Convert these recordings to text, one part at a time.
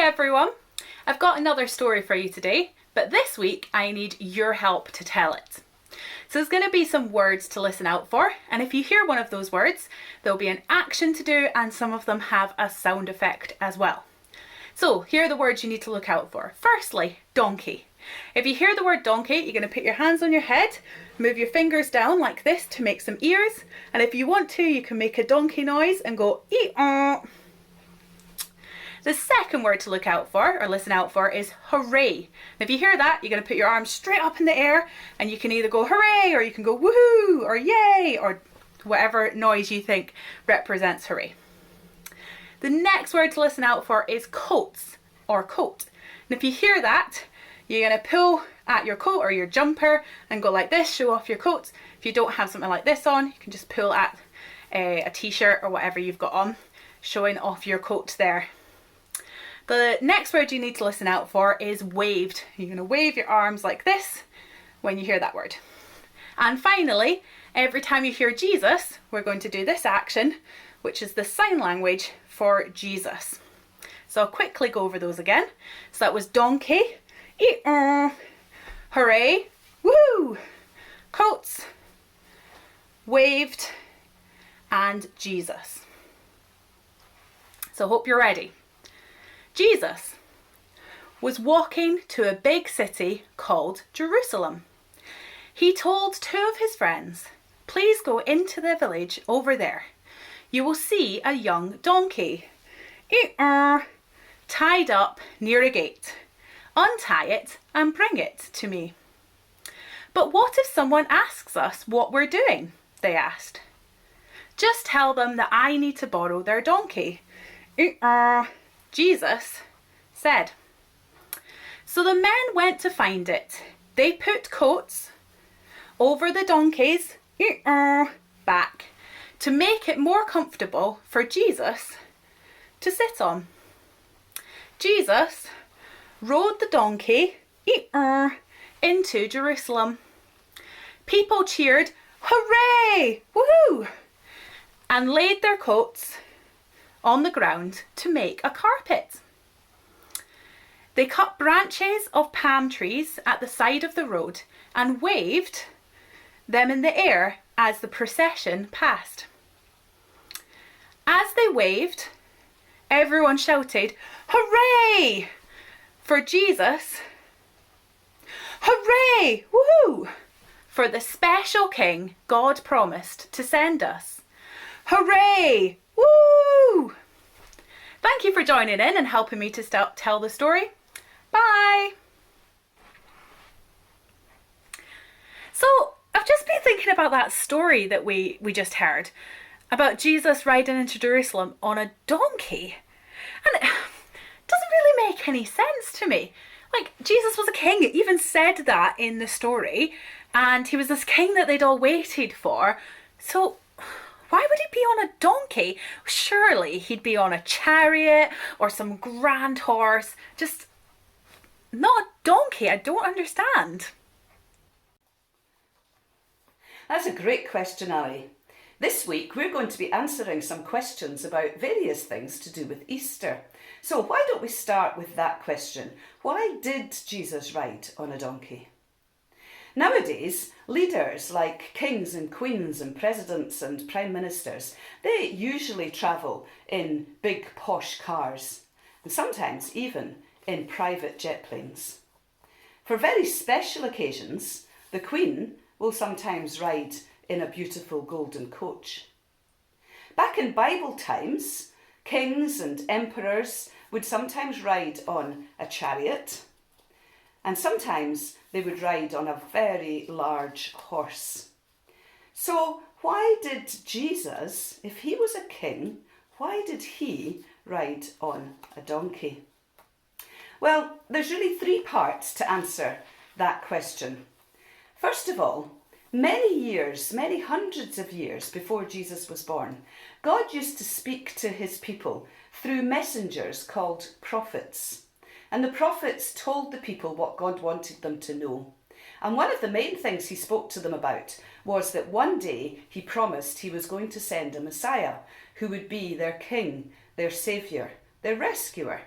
everyone! I've got another story for you today, but this week I need your help to tell it. So there's going to be some words to listen out for, and if you hear one of those words, there'll be an action to do and some of them have a sound effect as well. So here are the words you need to look out for. Firstly, donkey. If you hear the word donkey, you're going to put your hands on your head, move your fingers down like this to make some ears, and if you want to, you can make a donkey noise and go ee-ah. The second word to look out for, or listen out for, is hooray. And if you hear that, you're going to put your arms straight up in the air, and you can either go hooray, or you can go woohoo, or yay, or whatever noise you think represents hooray. The next word to listen out for is coats, or coat. And if you hear that, you're going to pull at your coat or your jumper and go like this, show off your coat. If you don't have something like this on, you can just pull at a t-shirt or whatever you've got on, showing off your coat there. The next word you need to listen out for is waved. You're going to wave your arms like this when you hear that word. And finally, every time you hear Jesus, we're going to do this action, which is the sign language for Jesus. So I'll quickly go over those again. So that was donkey, hooray, woo, coats, waved, and Jesus. So hope you're ready. Jesus was walking to a big city called Jerusalem. He told two of his friends, "Please go into the village over there. You will see a young donkey, tied up near a gate. Untie it and bring it to me." "But what if someone asks us what we're doing?" they asked. "Just tell them that I need to borrow their donkey," Jesus said. So the men went to find it. They put coats over the donkey's back to make it more comfortable for Jesus to sit on. Jesus rode the donkey into Jerusalem. People cheered, "Hooray! Woohoo!" and laid their coats on the ground to make a carpet. They cut branches of palm trees at the side of the road and waved them in the air as the procession passed. As they waved, everyone shouted, "Hooray!" for Jesus. "Hooray! Woohoo!" for the special king God promised to send us. Hooray! Woo! Thank you for joining in and helping me to tell the story. Bye! So, I've just been thinking about that story that we just heard about Jesus riding into Jerusalem on a donkey. And it doesn't really make any sense to me. Like, Jesus was a king. It even said that in the story. And he was this king that they'd all waited for. So why would he be on a donkey? Surely he'd be on a chariot or some grand horse. Just not a donkey. I don't understand. That's a great question, Ali. This week we're going to be answering some questions about various things to do with Easter. So why don't we start with that question? Why did Jesus ride on a donkey? Nowadays, leaders like kings and queens and presidents and prime ministers, they usually travel in big posh cars and sometimes even in private jet planes. For very special occasions, the Queen will sometimes ride in a beautiful golden coach. Back in Bible times, kings and emperors would sometimes ride on a chariot, and sometimes they would ride on a very large horse. So why did Jesus, if he was a king, why did he ride on a donkey? Well, there's really three parts to answer that question. First of all, many hundreds of years before Jesus was born, God used to speak to his people through messengers called prophets. And the prophets told the people what God wanted them to know. And one of the main things he spoke to them about was that one day he promised he was going to send a Messiah who would be their king, their saviour, their rescuer.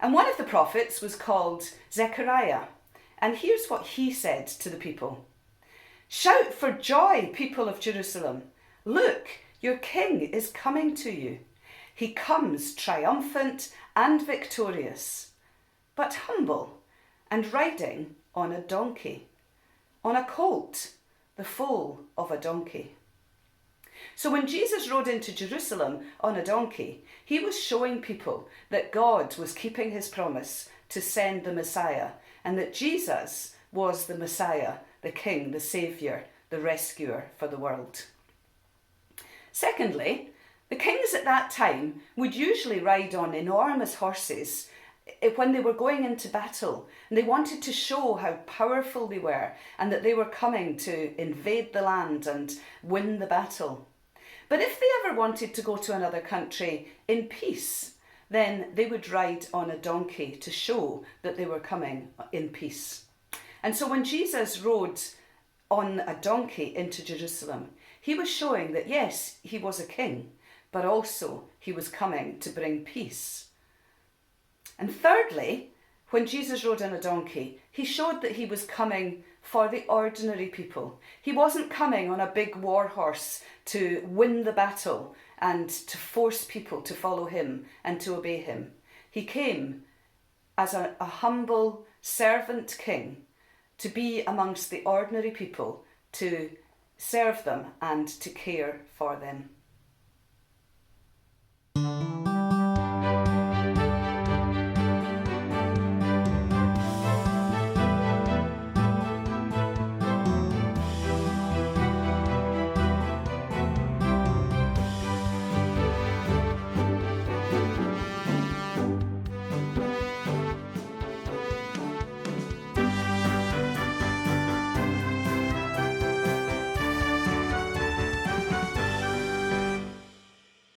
And one of the prophets was called Zechariah. And here's what he said to the people. "Shout for joy, people of Jerusalem. Look, your king is coming to you. He comes triumphant and victorious, but humble and riding on a donkey, on a colt, the foal of a donkey." So when Jesus rode into Jerusalem on a donkey, he was showing people that God was keeping his promise to send the Messiah, and that Jesus was the Messiah, the King, the Saviour, the rescuer for the world. Secondly, the kings at that time would usually ride on enormous horses when they were going into battle, and they wanted to show how powerful they were and that they were coming to invade the land and win the battle. But if they ever wanted to go to another country in peace, then they would ride on a donkey to show that they were coming in peace. And so when Jesus rode on a donkey into Jerusalem, he was showing that yes, he was a king, but also he was coming to bring peace. And thirdly, when Jesus rode on a donkey, he showed that he was coming for the ordinary people. He wasn't coming on a big war horse to win the battle and to force people to follow him and to obey him. He came as a humble servant king to be amongst the ordinary people, to serve them and to care for them.